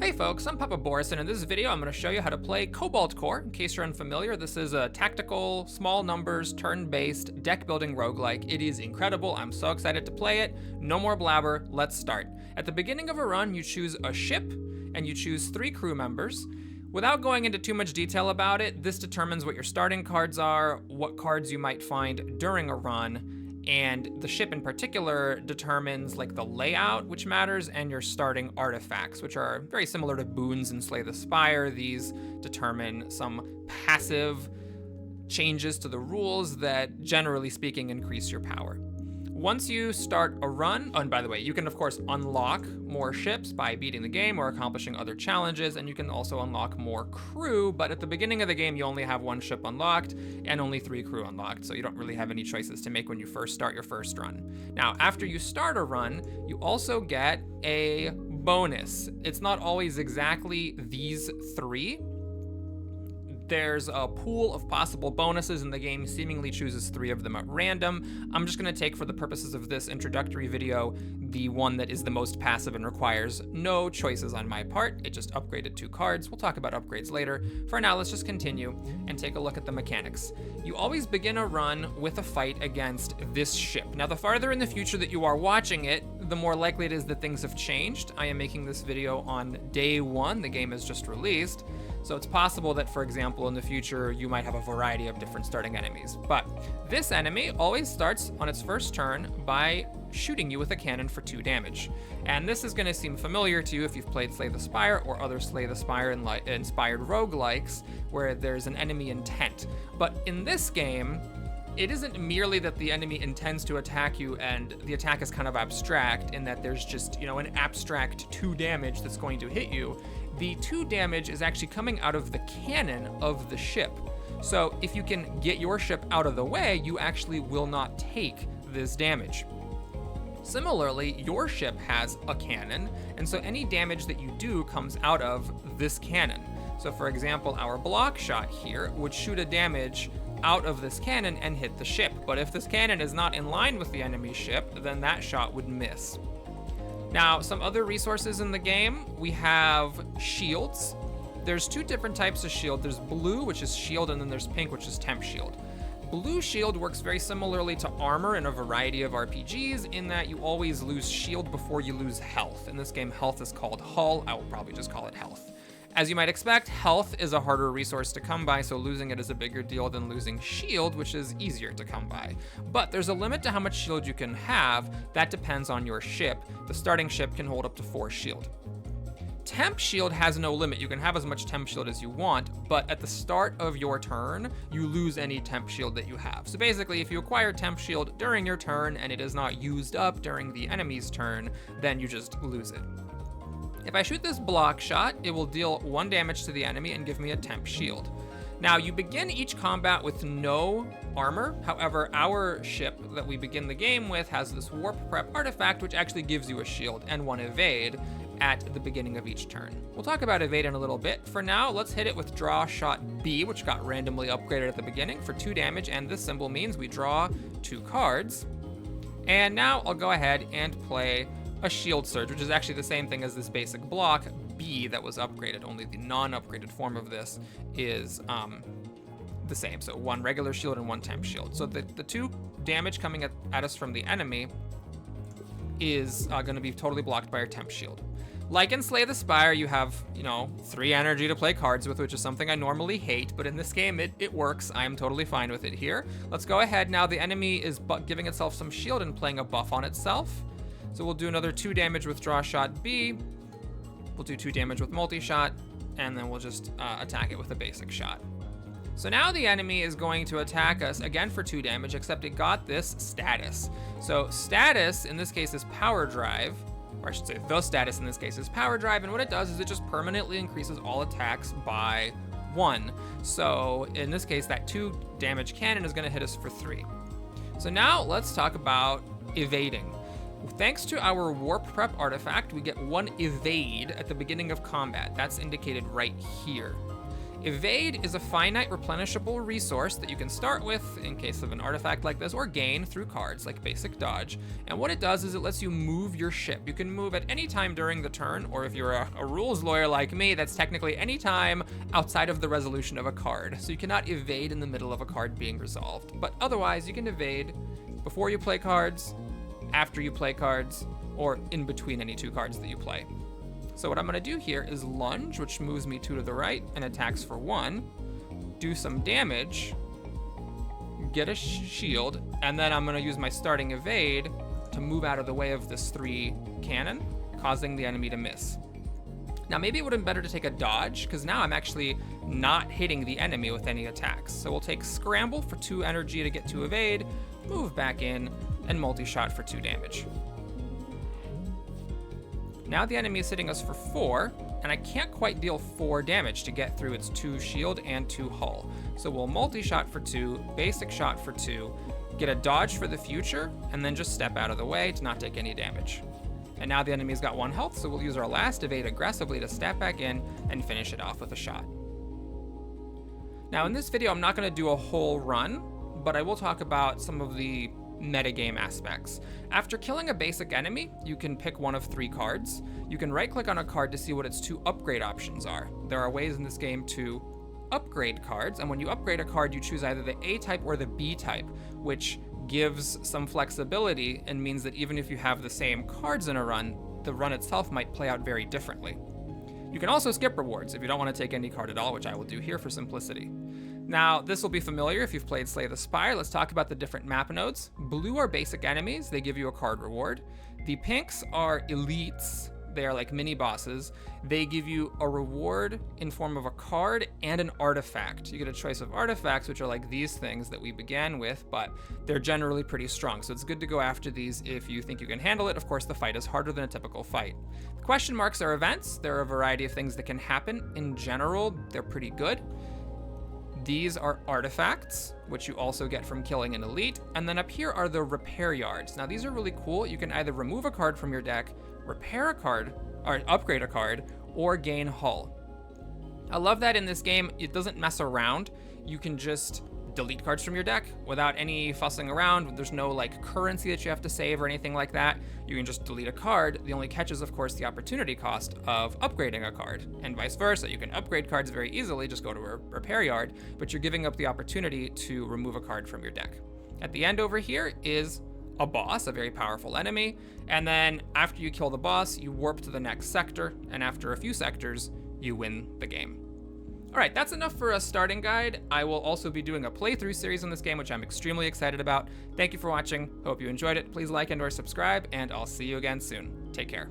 Hey folks, I'm Papa Boris, and in this video I'm going to show you how to play Cobalt Core. In case you're unfamiliar, this is a tactical, small numbers, turn-based, deck-building roguelike. It is incredible. I'm so excited to play it. No more blabber, let's start. At the beginning of a run, you choose a ship, and you choose 3 crew members. Without going into too much detail about it, this determines what your starting cards are, what cards you might find during a run, and the ship in particular determines like the layout, which matters, and your starting artifacts, which are very similar to boons in Slay the Spire. These determine some passive changes to the rules that, generally speaking, increase your power. Once you start a run, oh, and by the way, you can of course unlock more ships by beating the game or accomplishing other challenges, and you can also unlock more crew, but at the beginning of the game you only have 1 ship unlocked and only 3 crew unlocked, so you don't really have any choices to make when you first start your first run. Now, after you start a run, you also get a bonus. It's not always exactly these 3. There's a pool of possible bonuses, and the game seemingly chooses 3 of them at random. I'm just going to take, for the purposes of this introductory video, the one that is the most passive and requires no choices on my part. It just upgraded 2 cards. We'll talk about upgrades later. For now, let's just continue and take a look at the mechanics. You always begin a run with a fight against this ship. Now, the farther in the future that you are watching it, the more likely it is that things have changed. I am making this video on day 1. The game is just released. So it's possible that, for example, in the future, you might have a variety of different starting enemies. But this enemy always starts on its first turn by shooting you with a cannon for 2 damage. And this is going to seem familiar to you if you've played Slay the Spire or other Slay the Spire inspired roguelikes, where there's an enemy intent. But in this game, it isn't merely that the enemy intends to attack you and the attack is kind of abstract in that there's just, an abstract 2 damage that's going to hit you. The 2 damage is actually coming out of the cannon of the ship. So if you can get your ship out of the way, you actually will not take this damage. Similarly, your ship has a cannon, and so any damage that you do comes out of this cannon. So for example, our block shot here would shoot a damage out of this cannon and hit the ship. But if this cannon is not in line with the enemy ship, then that shot would miss. Now, some other resources in the game, we have shields. There's 2 different types of shield. There's blue, which is shield, and then there's pink, which is temp shield. Blue shield works very similarly to armor in a variety of RPGs in that you always lose shield before you lose health. In this game, health is called hull. I will probably just call it health. As you might expect, health is a harder resource to come by, so losing it is a bigger deal than losing shield, which is easier to come by. But there's a limit to how much shield you can have. That depends on your ship. The starting ship can hold up to 4 shield. Temp shield has no limit. You can have as much temp shield as you want, but at the start of your turn, you lose any temp shield that you have. So basically, if you acquire temp shield during your turn and it is not used up during the enemy's turn, then you just lose it. If I shoot this block shot, it will deal 1 damage to the enemy and give me a temp shield. Now, you begin each combat with no armor. However, our ship that we begin the game with has this warp prep artifact, which actually gives you a shield and 1 evade at the beginning of each turn. We'll talk about evade in a little bit. For now, let's hit it with draw shot B, which got randomly upgraded at the beginning for 2 damage, and this symbol means we draw 2 cards. And now I'll go ahead and play a shield surge, which is actually the same thing as this basic block B that was upgraded, only the non-upgraded form of this is the same. So 1 regular shield and 1 temp shield. So the 2 damage coming at us from the enemy is going to be totally blocked by our temp shield. Like in Slay the Spire, you have, 3 energy to play cards with, which is something I normally hate, but in this game, it works. I'm totally fine with it here. Let's go ahead. Now the enemy is giving itself some shield and playing a buff on itself. So we'll do another 2 damage with draw shot B. We'll do 2 damage with multi-shot, and then we'll just attack it with a basic shot. So now the enemy is going to attack us again for 2 damage, except it got this status. So status, in this case, is power drive, or I should say the status in this case is power drive, and what it does is it just permanently increases all attacks by 1. So in this case, that 2 damage cannon is going to hit us for 3. So now let's talk about evading. Thanks to our warp prep artifact, we get 1 evade at the beginning of combat. That's indicated right here. Evade is a finite replenishable resource that you can start with in case of an artifact like this, or gain through cards like basic dodge. And what it does is it lets you move your ship. You can move at any time during the turn, or if you're a rules lawyer like me, that's technically any time outside of the resolution of a card. So you cannot evade in the middle of a card being resolved. But otherwise, you can evade before you play cards, after you play cards, or in between any two cards that you play. So what I'm going to do here is lunge, which moves me 2 to the right and attacks for 1, do some damage, get a shield, and then I'm going to use my starting evade to move out of the way of this 3 cannon, causing the enemy to miss. Now maybe it would have been better to take a dodge, because now I'm actually not hitting the enemy with any attacks. So we'll take scramble for 2 energy to get to evade, move back in, and multi-shot for 2 damage. Now the enemy is hitting us for 4, and I can't quite deal 4 damage to get through its 2 shield and 2 hull. So we'll multi-shot for 2, basic shot for 2, get a dodge for the future, and then just step out of the way to not take any damage. And now the enemy's got 1 health, so we'll use our last evade aggressively to step back in and finish it off with a shot. Now in this video, I'm not going to do a whole run, but I will talk about some of the metagame aspects. After killing a basic enemy, you can pick one of 3 cards. You can right-click on a card to see what its 2 upgrade options are. There are ways in this game to upgrade cards, and when you upgrade a card, you choose either the A type or the B type, which gives some flexibility and means that even if you have the same cards in a run, the run itself might play out very differently. You can also skip rewards if you don't want to take any card at all, which I will do here for simplicity. Now, this will be familiar if you've played Slay the Spire. Let's talk about the different map nodes. Blue are basic enemies. They give you a card reward. The pinks are elites. They are like mini bosses. They give you a reward in form of a card and an artifact. You get a choice of artifacts, which are like these things that we began with, but they're generally pretty strong. So it's good to go after these if you think you can handle it. Of course, the fight is harder than a typical fight. The question marks are events. There are a variety of things that can happen. In general, they're pretty good. These are artifacts, which you also get from killing an elite. And then up here are the repair yards. Now these are really cool. You can either remove a card from your deck, repair a card, or upgrade a card, or gain hull. I love that in this game, it doesn't mess around. You can just delete cards from your deck without any fussing around. There's no like currency that you have to save or anything like that. You can just delete a card. The only catch is, of course, the opportunity cost of upgrading a card, and vice versa. You can upgrade cards very easily, just go to a repair yard, but you're giving up the opportunity to remove a card from your deck. At the end over here is a boss, a very powerful enemy, and then after you kill the boss, you warp to the next sector, and after a few sectors, you win the game. All right, that's enough for a starting guide. I will also be doing a playthrough series on this game, which I'm extremely excited about. Thank you for watching. Hope you enjoyed it. Please like and or subscribe, and I'll see you again soon. Take care.